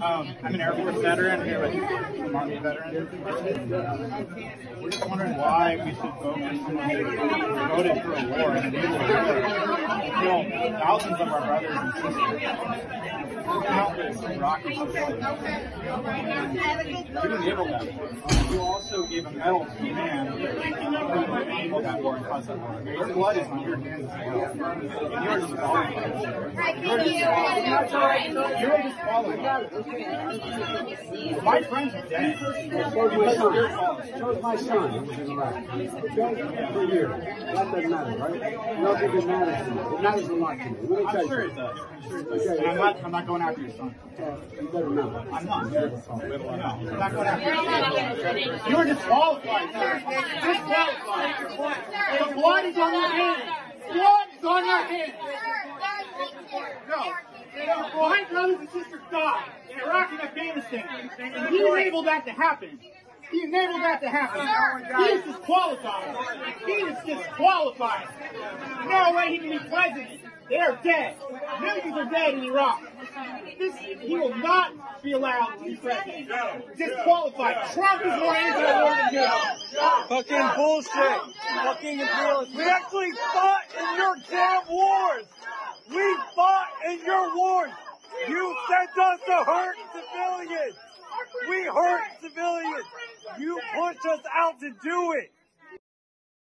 I'm an Air Force veteran here with some Army veterans. We're just wondering why we should vote for someone who voted for a war and enabled a war. Killed thousands of our brothers and sisters. Countless Iraqi civilians. You enabled that war. You also gave a medal to a man who enabled that war and caused that war. Your blood is on your hands as well. And you're disqualified. You're disqualified. My friends are dead. Chose my son who was in Iraq. For years. That doesn't matter, right? You don't think it matters to me. It matters a lot to me. I'm sure it does. And I'm not going after your son. You better not. I'm not. No, I'm not going after your son. You were disqualified, sir. Disqualified. The blood is on your hands. Blood is on your hands. No. My brothers and sisters died in Iraq and Afghanistan. And he enabled that to happen. He enabled that to happen. He is disqualified. He is disqualified. No way he can be president. They are dead. Millions are dead in Iraq. He will not be allowed to be president. Disqualified. Trump is more anti-war than you. Fucking bullshit. Fucking imperialist. We actually fought in your damn wars. We fought in your wars. You sent us to hurt civilians. We hurt civilians. You pushed us out to do it.